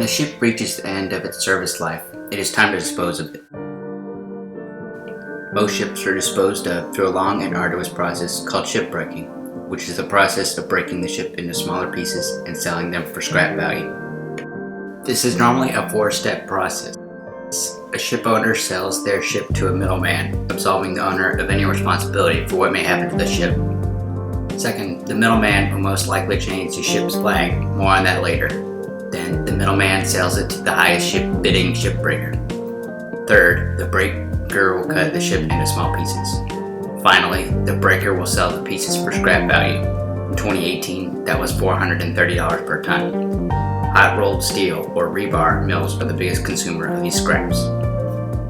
When a ship reaches the end of its service life, it is time to dispose of it. Most ships are disposed of through a long and arduous process called shipbreaking, which is the process of breaking the ship into smaller pieces and selling them for scrap value. This is normally a 4-step process. A ship owner sells their ship to a middleman, absolving the owner of any responsibility for what may happen to the ship. Second, the middleman will most likely change the ship's flag, more on that later. Then, the middleman sells it to the highest bidding shipbreaker. Third, the breaker will cut the ship into small pieces. Finally, the breaker will sell the pieces for scrap value. In 2018, that was $430 per ton. Hot-rolled steel, or rebar, mills are the biggest consumer of these scraps.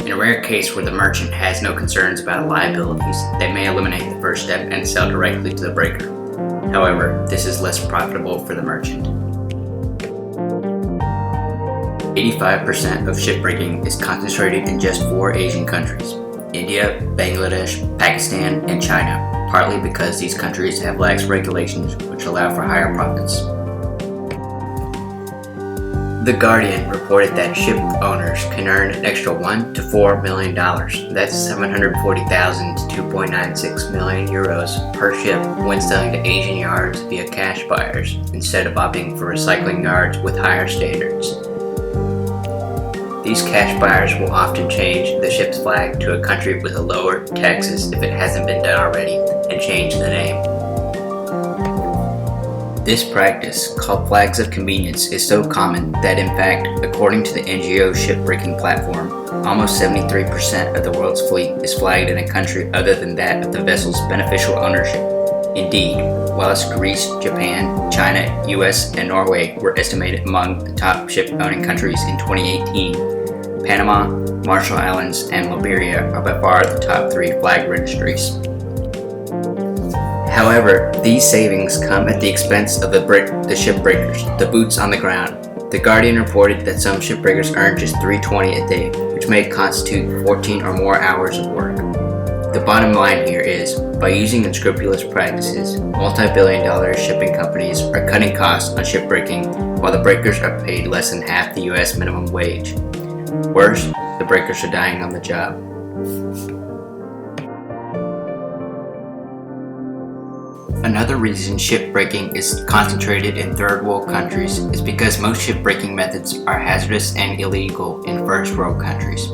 In a rare case where the merchant has no concerns about liabilities, they may eliminate the first step and sell directly to the breaker. However, this is less profitable for the merchant. 85% of shipbreaking is concentrated in just 4 Asian countries: India, Bangladesh, Pakistan, and China, partly because these countries have lax regulations which allow for higher profits. The Guardian reported that ship owners can earn an extra $1 to $4 million, that's $740,000 to €2.96 million per ship when selling to Asian yards via cash buyers, instead of opting for recycling yards with higher standards. These cash buyers will often change the ship's flag to a country with a lower taxes if it hasn't been done already, and change the name. This practice, called flags of convenience, is so common that in fact, according to the NGO Shipbreaking Platform, almost 73% of the world's fleet is flagged in a country other than that of the vessel's beneficial ownership. Indeed, whilst Greece, Japan, China, US, and Norway were estimated among the top ship-owning countries in 2018, Panama, Marshall Islands, and Liberia are by far the top 3 flag registries. However, these savings come at the expense of the shipbreakers, the boots on the ground. The Guardian reported that some shipbreakers earn just $3.20 a day, which may constitute 14 or more hours of work. The bottom line here is, by using unscrupulous practices, multi-billion-dollar shipping companies are cutting costs on shipbreaking, while the breakers are paid less than half the US minimum wage. Worse, the breakers are dying on the job. Another reason shipbreaking is concentrated in third world countries is because most shipbreaking methods are hazardous and illegal in first world countries.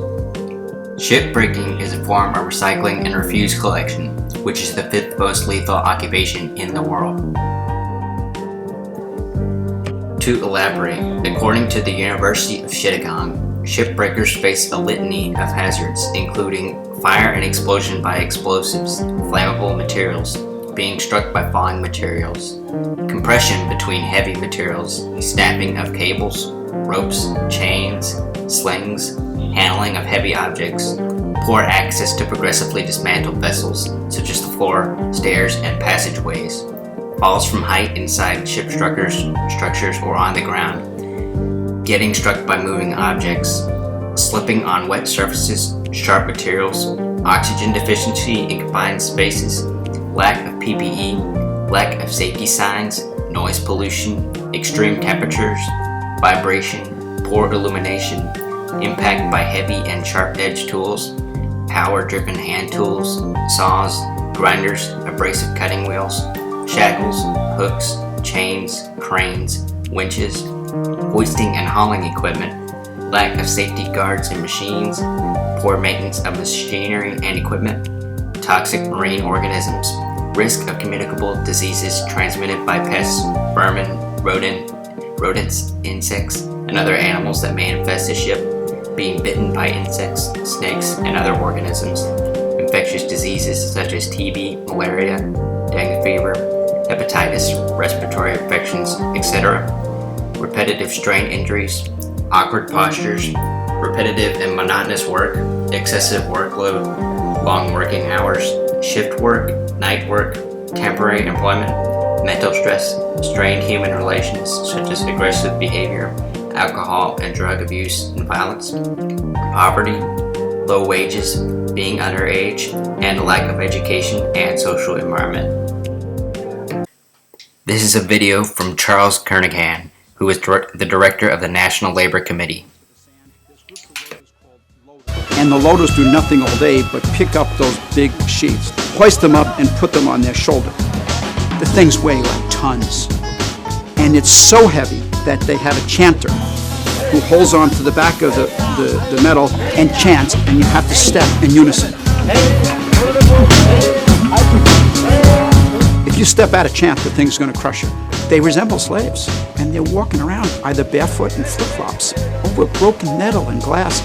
Shipbreaking is a form of recycling and refuse collection, which is the 5th most lethal occupation in the world. To elaborate, according to the University of Chittagong, shipbreakers face a litany of hazards, including fire and explosion by explosives, flammable materials, being struck by falling materials, compression between heavy materials, snapping of cables, ropes, chains, slings, handling of heavy objects, poor access to progressively dismantled vessels, such as the floor, stairs, and passageways, falls from height inside ship structures or on the ground, getting struck by moving objects, slipping on wet surfaces, sharp materials, oxygen deficiency in confined spaces, lack of PPE, lack of safety signs, noise pollution, extreme temperatures, vibration, poor illumination, impact by heavy and sharp-edged tools, power-driven hand tools, saws, grinders, abrasive cutting wheels, shackles, hooks, chains, cranes, winches, hoisting and hauling equipment, lack of safety guards in machines, poor maintenance of machinery and equipment, toxic marine organisms, risk of communicable diseases transmitted by pests, vermin, rodents, insects, and other animals that may infest the ship, being bitten by insects, snakes, and other organisms, infectious diseases such as TB, malaria, dengue fever, hepatitis, respiratory infections, etc., repetitive strain injuries, awkward postures, repetitive and monotonous work, excessive workload, long working hours, shift work, night work, temporary employment, mental stress, strained human relations such as aggressive behavior, alcohol and drug abuse and violence, poverty, low wages, being underage, and lack of education and social environment. This is a video from Charles Kernighan, who is the director of the National Labor Committee. And the loaders do nothing all day but pick up those big sheets, hoist them up, and put them on their shoulder. The things weigh like tons. And it's so heavy that they have a chanter who holds on to the back of the metal and chants, and you have to step in unison. If you step out of chant, the thing's going to crush you. They resemble slaves, and they're walking around either barefoot and flip-flops over broken metal and glass.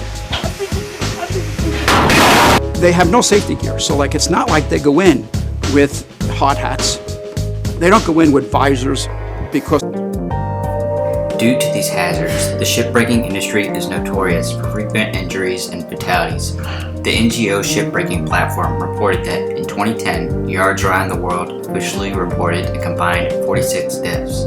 They have no safety gear, so it's not like they go in with hard hats. They don't go in with visors because due to these hazards, the shipbreaking industry is notorious for frequent injuries and fatalities. The NGO Shipbreaking Platform reported that in 2010, yards around the world officially reported a combined 46 deaths.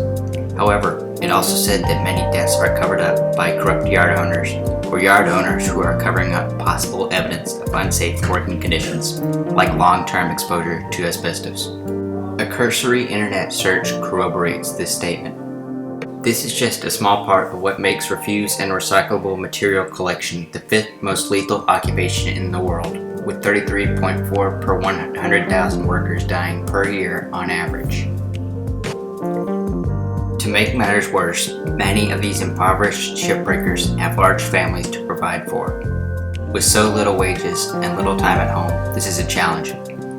However, it also said that many deaths are covered up by corrupt yard owners, or yard owners who are covering up possible evidence of unsafe working conditions, like long-term exposure to asbestos. A cursory internet search corroborates this statement. This is just a small part of what makes refuse and recyclable material collection the fifth most lethal occupation in the world, with 33.4 per 100,000 workers dying per year on average. To make matters worse, many of these impoverished shipbreakers have large families to provide for. With so little wages and little time at home, this is a challenge.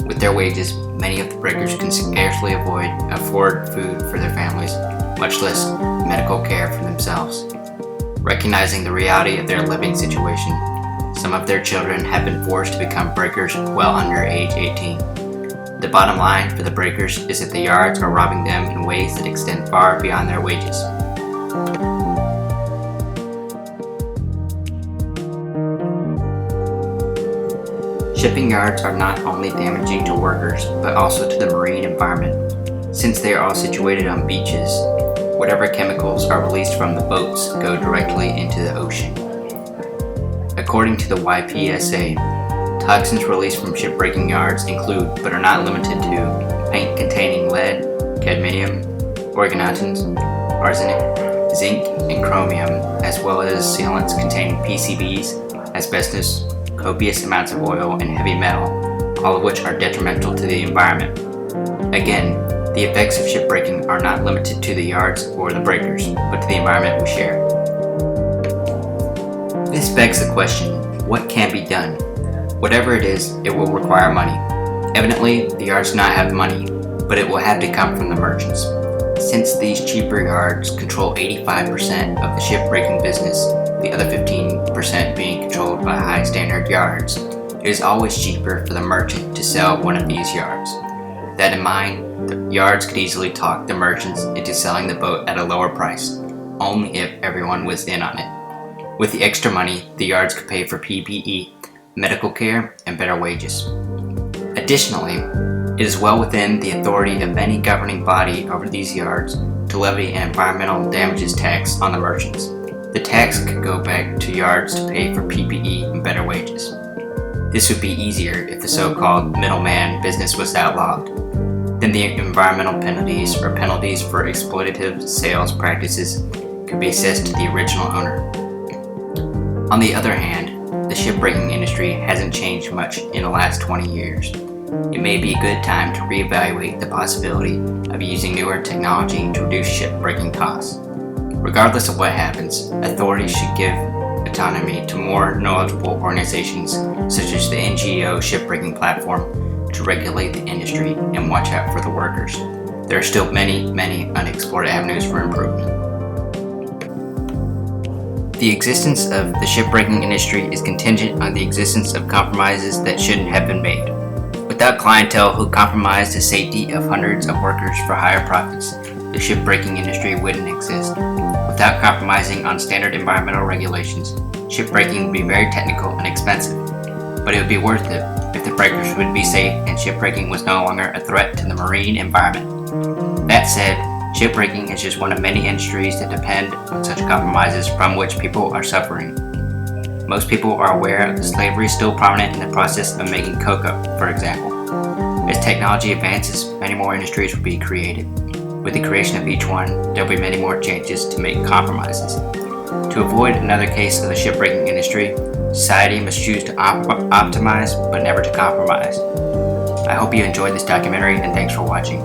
With their wages, many of the breakers can scarcely afford food for their families, much less medical care for themselves. Recognizing the reality of their living situation, some of their children have been forced to become breakers well under age 18. The bottom line for the breakers is that the yards are robbing them in ways that extend far beyond their wages. Shipping yards are not only damaging to workers, but also to the marine environment. Since they are all situated on beaches, whatever chemicals are released from the boats go directly into the ocean. According to the YPSA, toxins released from shipbreaking yards include, but are not limited to, paint containing lead, cadmium, organotins, arsenic, zinc, and chromium, as well as sealants containing PCBs, asbestos, copious amounts of oil, and heavy metal, all of which are detrimental to the environment. Again, the effects of shipbreaking are not limited to the yards or the breakers, but to the environment we share. This begs the question, what can be done? Whatever it is, it will require money. Evidently, the yards do not have the money, but it will have to come from the merchants. Since these cheaper yards control 85% of the shipbreaking business, the other 15% being controlled by high standard yards, it is always cheaper for the merchant to sell one of these yards. With that in mind, the yards could easily talk the merchants into selling the boat at a lower price, only if everyone was in on it. With the extra money, the yards could pay for PPE, medical care, and better wages. Additionally, it is well within the authority of any governing body over these yards to levy an environmental damages tax on the merchants. The tax could go back to yards to pay for PPE and better wages. This would be easier if the so-called middleman business was outlawed. Then the environmental penalties or penalties for exploitative sales practices could be assessed to the original owner. On the other hand, the shipbreaking industry hasn't changed much in the last 20 years. It may be a good time to reevaluate the possibility of using newer technology to reduce shipbreaking costs. Regardless of what happens, authorities should give autonomy to more knowledgeable organizations such as the NGO Shipbreaking Platform to regulate the industry and watch out for the workers. There are still many unexplored avenues for improvement. The existence of the shipbreaking industry is contingent on the existence of compromises that shouldn't have been made. Without clientele who compromise the safety of hundreds of workers for higher profits, the shipbreaking industry wouldn't exist. Without compromising on standard environmental regulations, shipbreaking would be very technical and expensive, but it would be worth it if the breakers would be safe and shipbreaking was no longer a threat to the marine environment. That said, shipbreaking is just one of many industries that depend on such compromises from which people are suffering. Most people are aware of slavery still prominent in the process of making cocoa, for example. As technology advances, many more industries will be created. With the creation of each one, there will be many more changes to make compromises. To avoid another case of the shipbreaking industry, society must choose to optimize but never to compromise. I hope you enjoyed this documentary, and thanks for watching.